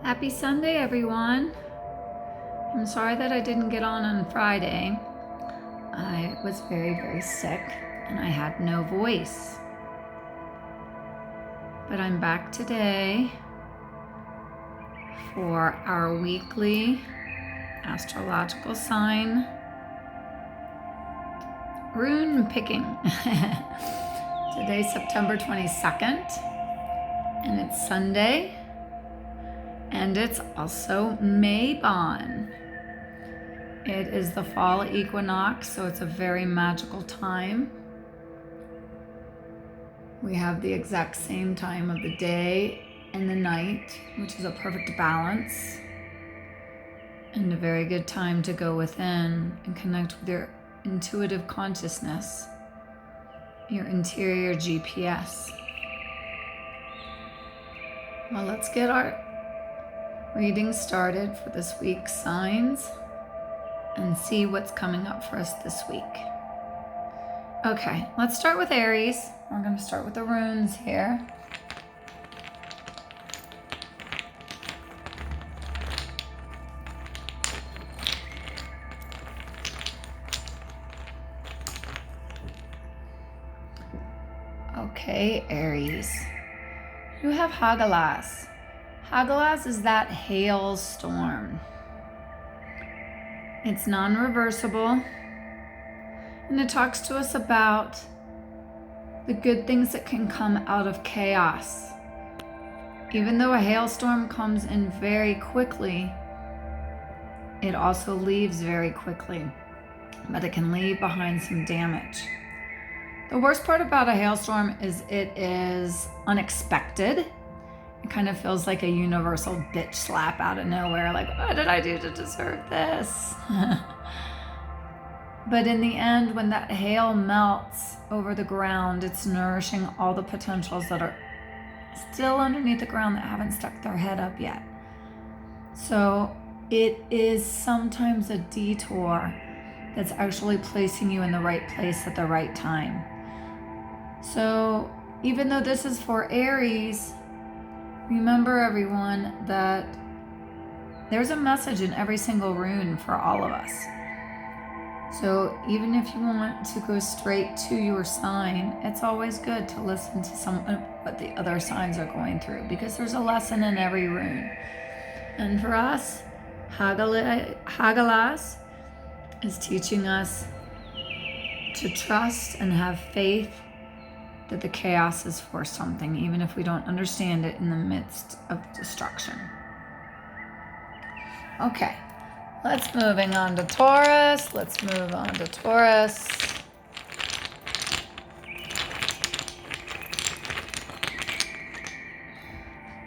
Happy Sunday, everyone. I'm sorry that I didn't get on Friday. I was very sick and I had no voice. But I'm back today for our weekly astrological sign rune picking. Today's September 22nd and it's Sunday. And it's also Mabon. It is the fall equinox, so it's a very magical time. We have the exact same time of the day and the night, which is a perfect balance. And a very good time to go within and connect with your intuitive consciousness, your interior GPS. Well, let's get our reading started for this week's signs and see what's coming up for us this week. Okay, let's start with Aries. We're going to start with the runes here. Okay, Aries. You have Hagalaz. Hagalaz is that hailstorm. It's non-reversible, and it talks to us about the good things that can come out of chaos. Even though a hailstorm comes in very quickly, it also leaves very quickly, but it can leave behind some damage. The worst part about a hailstorm is it is unexpected. It kind of feels like a universal bitch slap out of nowhere, like, what did I do to deserve this? But in the end, when that hail melts over the ground, it's nourishing all the potentials that are still underneath the ground that haven't stuck their head up yet. So it is sometimes a detour that's actually placing you in the right place at the right time. So even though this is for Aries, remember, everyone, that there's a message in every single rune for all of us. So even if you want to go straight to your sign, it's always good to listen to what the other signs are going through, because there's a lesson in every rune. And for us, Hagalaz is teaching us to trust and have faith that the chaos is for something, even if we don't understand it in the midst of destruction. Okay, let's moving on to Taurus. Let's move on to Taurus.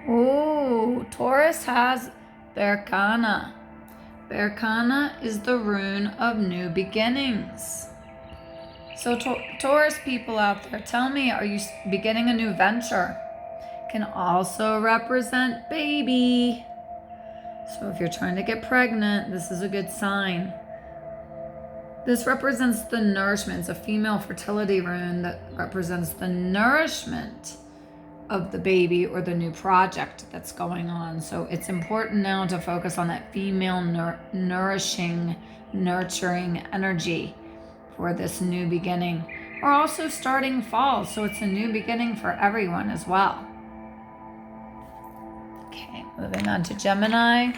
Ooh, Taurus has Berkana. Berkana is the rune of new beginnings. So Taurus people out there, tell me, are you beginning a new venture? Can also represent baby. So if you're trying to get pregnant, this is a good sign. This represents the nourishment. It's a female fertility rune that represents the nourishment of the baby or the new project that's going on. So it's important now to focus on that female nourishing, nurturing energy for this new beginning. We're also starting fall, so it's a new beginning for everyone as well. Okay, moving on to Gemini.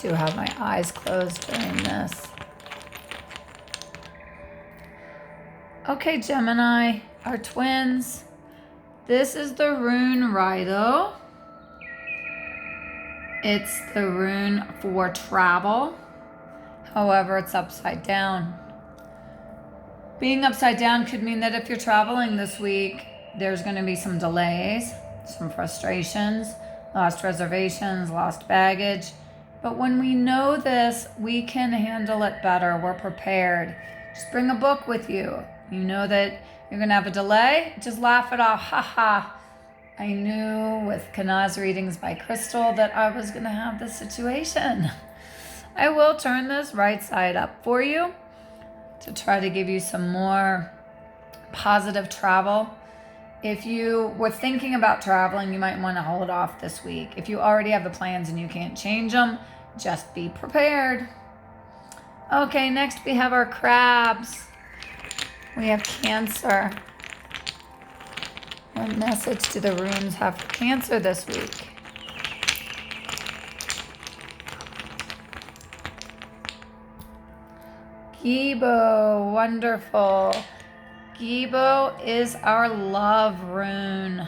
Do have my eyes closed during this. Okay, Gemini, our twins. This is the rune Rido. It's the rune for travel. However, it's upside down. Being upside down could mean that if you're traveling this week, there's going to be some delays, some frustrations, lost reservations, lost baggage. But when we know this, we can handle it better. We're prepared. Just bring a book with you. You know that you're going to have a delay. Just laugh it off. Ha ha. I knew with Kanaz readings by Crystal that I was going to have this situation. I will turn this right side up for you to try to give you some more positive travel If you were thinking about traveling, you might want to hold off this week. If you already have the plans and you can't change them, just be prepared. Okay, next we have our crabs. We have Cancer. What message do the runes have for Cancer this week? Gibo, wonderful. Gibo is our love rune.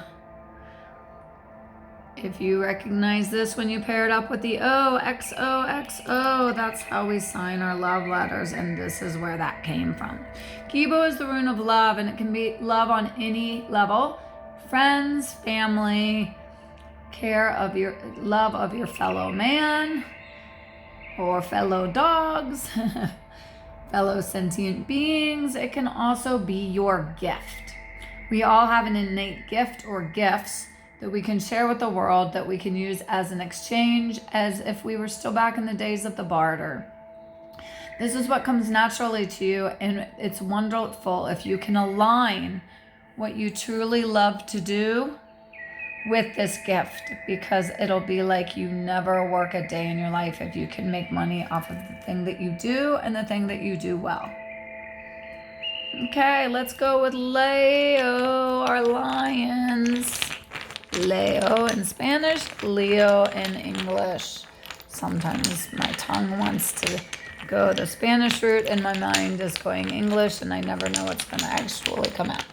If you recognize this when you pair it up with the O, XOXO, that's how we sign our love letters, and this is where that came from. Gibo is the rune of love, and it can be love on any level. Friends, family, love of your fellow man or fellow dogs, fellow sentient beings. It can also be your gift. We all have an innate gift or gifts that we can share with the world, that we can use as an exchange, as if we were still back in the days of the barter. This is what comes naturally to you, and it's wonderful if you can align what you truly love to do with this gift, because it'll be like you never work a day in your life if you can make money off of the thing that you do and the thing that you do well. Okay, let's go with Leo, our lions. Leo in Spanish, Leo in English. Sometimes my tongue wants to go the Spanish route and my mind is going English, and I never know what's going to actually come out.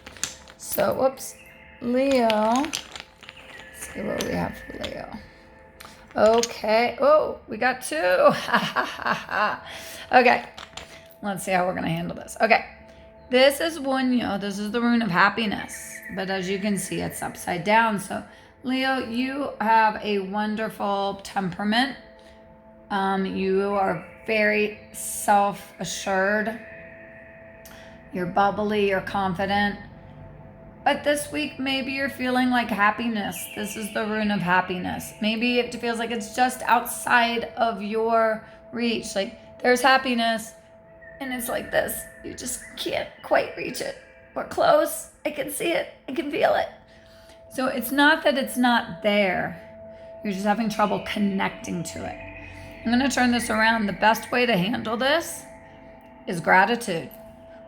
So, whoops, Leo. Let's see what we have for Leo. Okay. Oh, we got two. Okay. Let's see how we're going to handle this. Okay. This is Wunyo. This is the rune of happiness. But as you can see, it's upside down. So, Leo, you have a wonderful temperament. You are very self-assured. You're bubbly. You're confident. But this week, maybe you're feeling like happiness. This is the rune of happiness. Maybe it feels like it's just outside of your reach. Like there's happiness and it's like this. You just can't quite reach it. We're close. I can see it. I can feel it. So it's not that it's not there. You're just having trouble connecting to it. I'm going to turn this around. The best way to handle this is gratitude.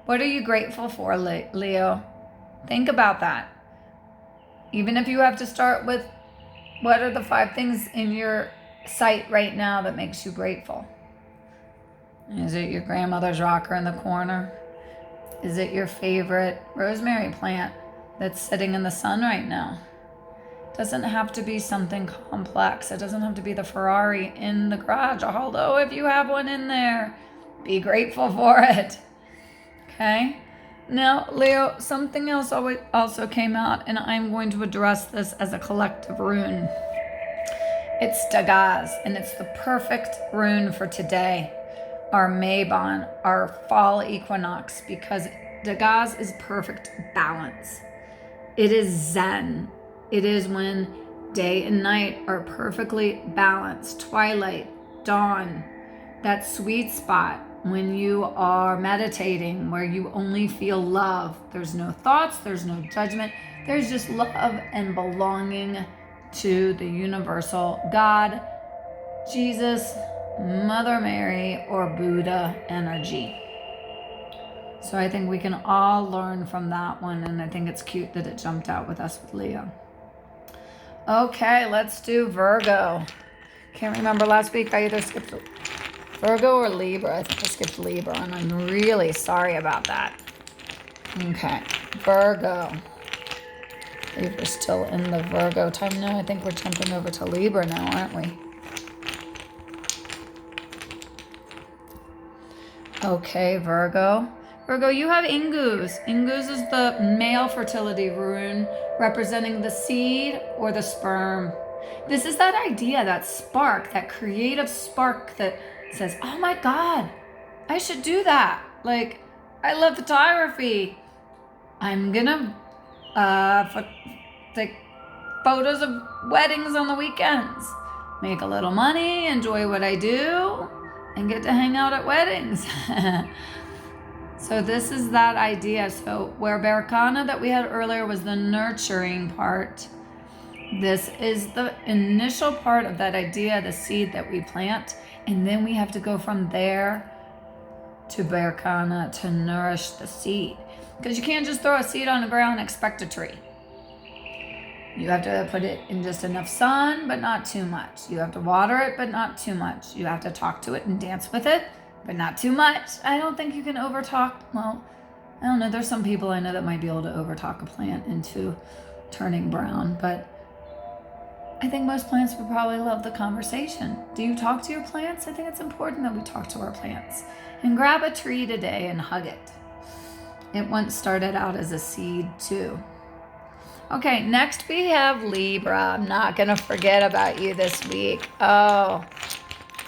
What are you grateful for, Leo? Think about that. Even if you have to start with what are the 5 things in your sight right now that makes you grateful? Is it your grandmother's rocker in the corner? Is it your favorite rosemary plant that's sitting in the sun right now? It doesn't have to be something complex. It doesn't have to be the Ferrari in the garage. Although if you have one in there, be grateful for it. Okay? Now, Leo, something else also came out, and I'm going to address this as a collective rune. It's Dagaz, and it's the perfect rune for today, our Mabon, our fall equinox, because Dagaz is perfect balance. It is Zen. It is when day and night are perfectly balanced, twilight, dawn, that sweet spot. When you are meditating, where you only feel love. There's no thoughts, there's no judgment. There's just love and belonging to the universal God, Jesus, Mother Mary, or Buddha energy. So I think we can all learn from that one, and I think it's cute that it jumped out with us with Leo. Okay, let's do Virgo. Can't remember last week, I either skipped Virgo or Libra. I think I skipped Libra, and I'm really sorry about that. Okay, Virgo. We're still in the Virgo time now. I think we're jumping over to Libra now, aren't we? Okay, Virgo. Virgo, you have Ingus. Ingus is the male fertility rune representing the seed or the sperm. This is that idea, that spark, that creative spark that says, oh my God, I should do that. Like, I love photography. I'm gonna take photos of weddings on the weekends, make a little money, enjoy what I do, and get to hang out at weddings. So this is that idea. So where Berkana that we had earlier was the nurturing part, this is the initial part of that idea, the seed that we plant. And then we have to go from there to Berkana to nourish the seed. Because you can't just throw a seed on the ground and expect a tree. You have to put it in just enough sun, but not too much. You have to water it, but not too much. You have to talk to it and dance with it, but not too much. I don't think you can overtalk. Well, I don't know. There's some people I know that might be able to overtalk a plant into turning brown, but I think most plants would probably love the conversation. Do you talk to your plants? I think it's important that we talk to our plants. And grab a tree today and hug it. It once started out as a seed too. Okay, next we have Libra. I'm not going to forget about you this week. Oh,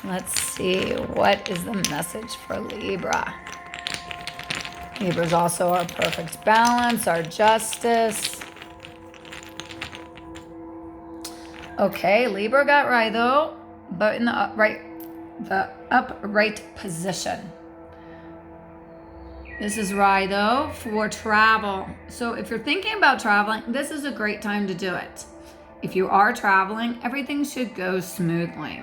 let's see. What is the message for Libra? Libra is also our perfect balance, our justice. Okay, Libra got right though, but in the upright position. This is right though for travel. So if you're thinking about traveling, this is a great time to do it. If you are traveling, everything should go smoothly.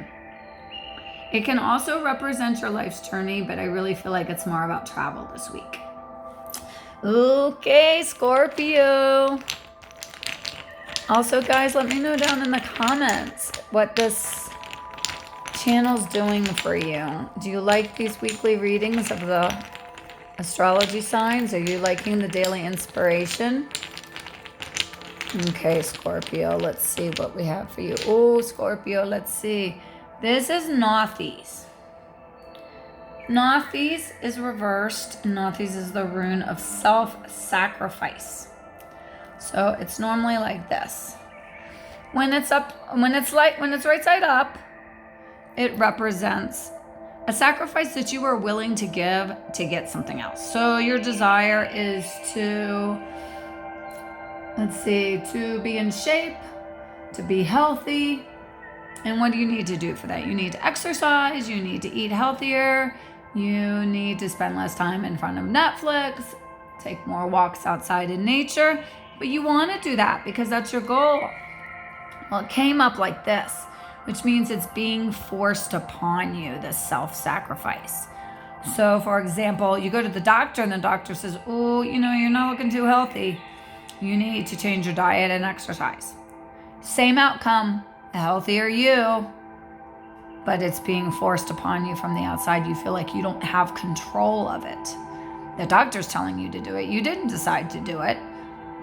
It can also represent your life's journey, but I really feel like it's more about travel this week. Okay, Scorpio. Also, guys, let me know down in the comments what this channel's doing for you. Do you like these weekly readings of the astrology signs? Are you liking the daily inspiration? Okay, Scorpio, let's see what we have for you. Oh, Scorpio, let's see. This is Nothies. Nothies is reversed. Nothies is the rune of self-sacrifice. So it's normally like this. When it's right side up, it represents a sacrifice that you are willing to give to get something else. So your desire is to, to be in shape, to be healthy. And what do you need to do for that? You need to exercise, you need to eat healthier, you need to spend less time in front of Netflix, take more walks outside in nature. But you want to do that because that's your goal. Well, it came up like this, which means it's being forced upon you, this self-sacrifice. So, for example, you go to the doctor and the doctor says, oh, you're not looking too healthy. You need to change your diet and exercise. Same outcome, a healthier you, but it's being forced upon you from the outside. You feel like you don't have control of it. The doctor's telling you to do it. You didn't decide to do it.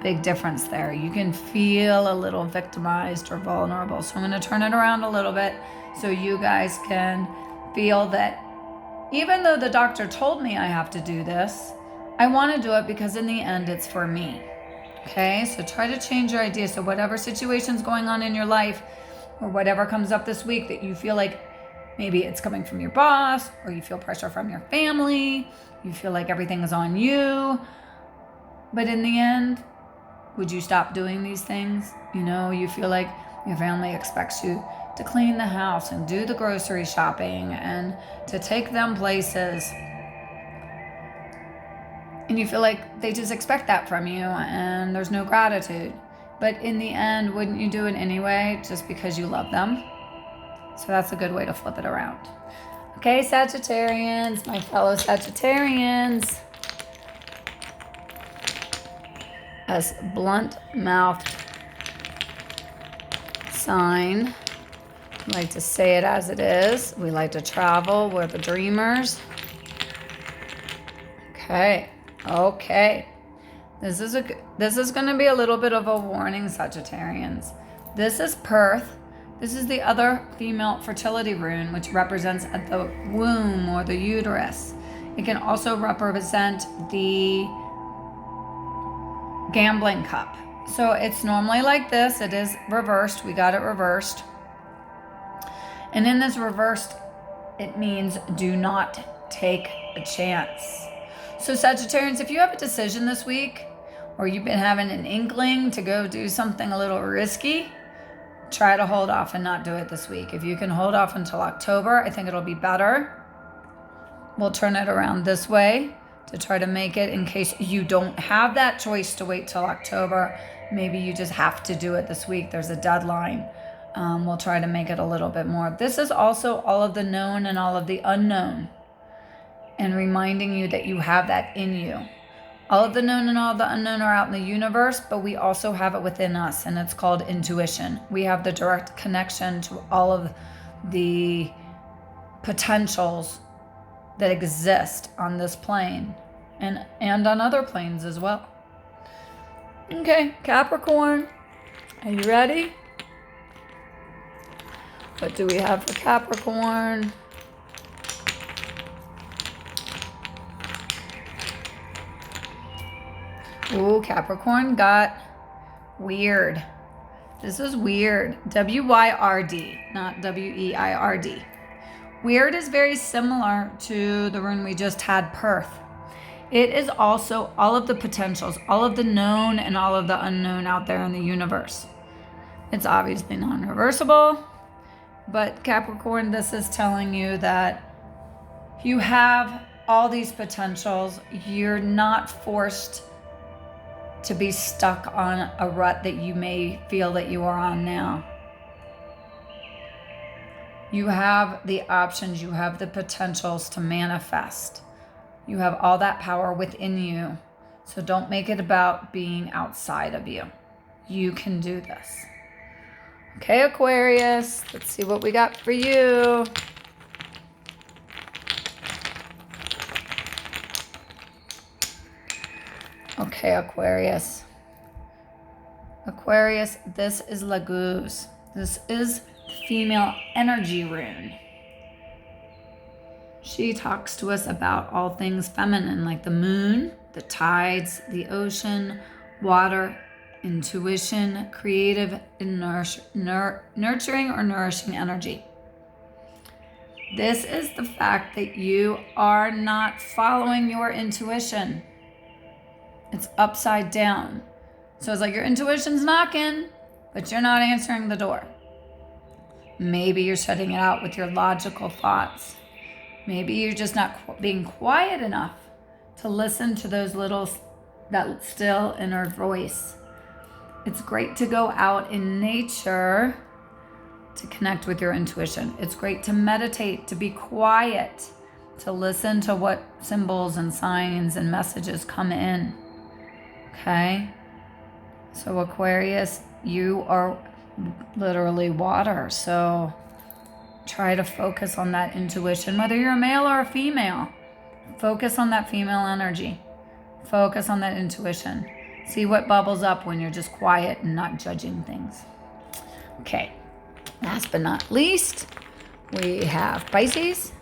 Big difference there. You can feel a little victimized or vulnerable. So I'm going to turn it around a little bit so you guys can feel that even though the doctor told me I have to do this, I want to do it because in the end it's for me. Okay, so try to change your idea. So whatever situation's going on in your life or whatever comes up this week that you feel like maybe it's coming from your boss or you feel pressure from your family, you feel like everything is on you, but in the end, would you stop doing these things? You feel like your family expects you to clean the house and do the grocery shopping and to take them places. And you feel like they just expect that from you and there's no gratitude. But in the end, wouldn't you do it anyway just because you love them? So that's a good way to flip it around. Okay, Sagittarians, my fellow Sagittarians. As blunt-mouthed sign. We like to say it as it is. We like to travel. We're the dreamers. Okay. This is going to be a little bit of a warning, Sagittarians. This is Perth. This is the other female fertility rune, which represents the womb or the uterus. It can also represent the gambling cup. So it's normally like this. It is reversed. We got it reversed. And in this reversed, it means do not take a chance. So Sagittarians, if you have a decision this week, or you've been having an inkling to go do something a little risky, try to hold off and not do it this week. If you can hold off until October, I think it'll be better. We'll turn it around this way to try to make it in case you don't have that choice to wait till October. Maybe you just have to do it this week. There's a deadline. We'll try to make it a little bit more. This is also all of the known and all of the unknown, and reminding you that you have that in you. All of the known and all of the unknown are out in the universe, but we also have it within us, and it's called intuition. We have the direct connection to all of the potentials that exist on this plane and on other planes as well. Okay, Capricorn, are you ready? What do we have for Capricorn? Ooh, Capricorn got weird. This is weird. W-Y-R-D, not W-E-I-R-D. Weird is very similar to the rune we just had, Perth. It is also all of the potentials, all of the known and all of the unknown out there in the universe. It's obviously non-reversible, but Capricorn, this is telling you that you have all these potentials. You're not forced to be stuck on a rut that you may feel that you are on now. You have the options, you have the potentials to manifest. You have all that power within you. So don't make it about being outside of you. You can do this. Okay, Aquarius, let's see what we got for you. Okay, Aquarius. Aquarius, this is Laguz. This is female energy rune. She talks to us about all things feminine, like the moon, the tides, the ocean, water, intuition, creative, and nurturing or nourishing energy. This is the fact that you are not following your intuition. It's upside down. So it's like your intuition's knocking, but you're not answering the door. Maybe you're shutting it out with your logical thoughts. Maybe you're just not being quiet enough to listen to that still inner voice. It's great to go out in nature to connect with your intuition. It's great to meditate, to be quiet, to listen to what symbols and signs and messages come in. Okay? So Aquarius, you are literally water. So try to focus on that intuition, whether you're a male or a female. Focus on that female energy. Focus on that intuition. See what bubbles up when you're just quiet and not judging things. Okay, last but not least, we have Pisces.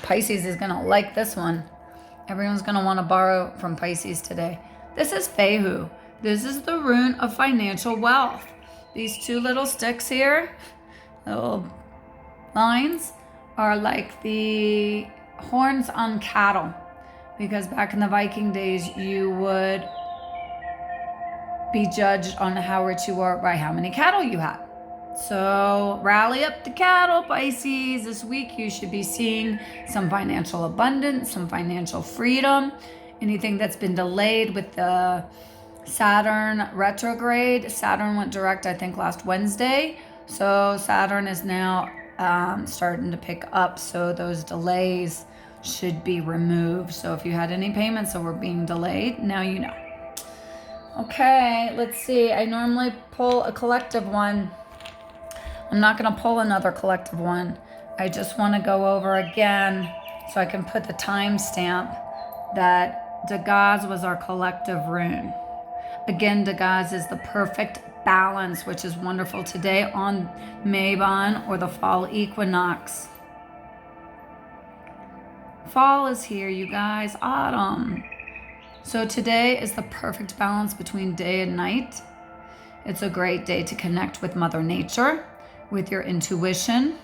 Pisces is going to like this one. Everyone's going to want to borrow from Pisces today. This is Fehu. This is the rune of financial wealth. These two little sticks here, little lines, are like the horns on cattle. Because back in the Viking days, you would be judged on how rich you were by how many cattle you had. So rally up the cattle, Pisces. This week you should be seeing some financial abundance, some financial freedom. Anything that's been delayed with the Saturn retrograde. Saturn went direct, I think, last Wednesday. So Saturn is now starting to pick up. So those delays should be removed. So if you had any payments that were being delayed, now you know. Okay, let's see. I normally pull a collective one. I'm not going to pull another collective one. I just want to go over again so I can put the timestamp that Dagaz was our collective rune. Again, Dagaz is the perfect balance, which is wonderful today on Mabon or the fall equinox. Fall is here, you guys. Autumn. So today is the perfect balance between day and night. It's a great day to connect with Mother Nature, with your intuition.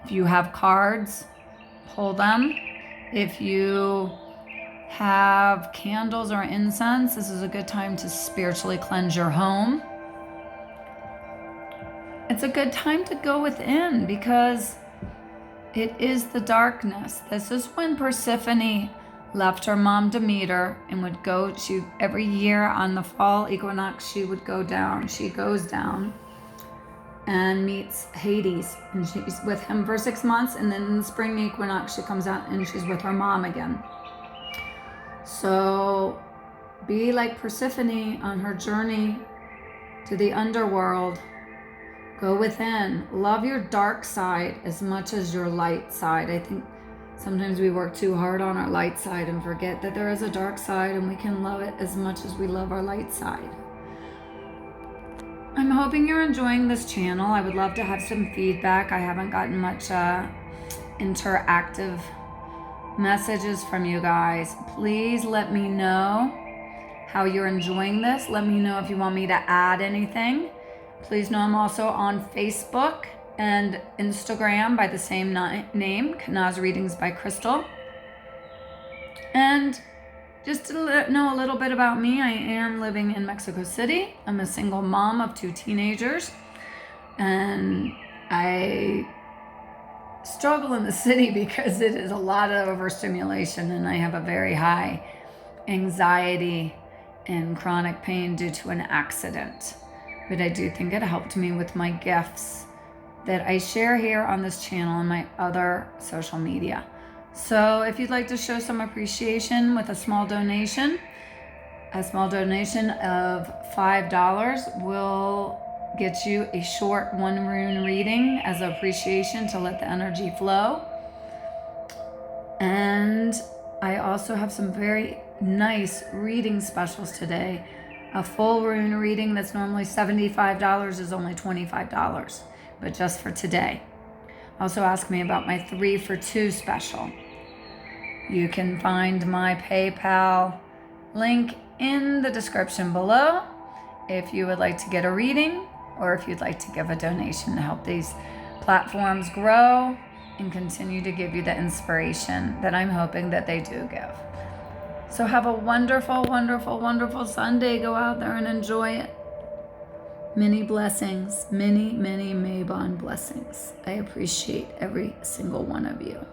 If you have cards, pull them. If you have candles or incense, this is a good time to spiritually cleanse your home. it's a good time to go within because it is the darkness. This is when Persephone left her mom Demeter and would go to every year on the fall equinox. She would go down. She goes down and meets Hades, and she's with him for 6 months. And then in the spring equinox, she comes out and she's with her mom again. So be like Persephone on her journey to the underworld. Go within. Love your dark side as much as your light side. I think sometimes we work too hard on our light side and forget that there is a dark side and we can love it as much as we love our light side. I'm hoping you're enjoying this channel. I would love to have some feedback. I haven't gotten much interactive messages from you guys. Please let me know how you're enjoying this. Let me know if you want me to add anything. Please know I'm also on Facebook and Instagram by the same name, Kanaz Readings by Crystal. And just to know a little bit about me, I am living in Mexico City. I'm a single mom of 2 teenagers, and I struggle in the city because it is a lot of overstimulation, and I have a very high anxiety and chronic pain due to an accident. But I do think it helped me with my gifts that I share here on this channel and my other social media. So if you'd like to show some appreciation with a small donation of $5 will get you a short 1 rune reading as appreciation to let the energy flow. And I also have some very nice reading specials today. A full rune reading that's normally $75 is only $25, but just for today. Also ask me about my 3 for 2 special. You can find my PayPal link in the description below if you would like to get a reading or if you'd like to give a donation to help these platforms grow and continue to give you the inspiration that I'm hoping that they do give. So have a wonderful, wonderful, wonderful Sunday. Go out there and enjoy it. Many blessings, many, many Mabon blessings. I appreciate every single one of you.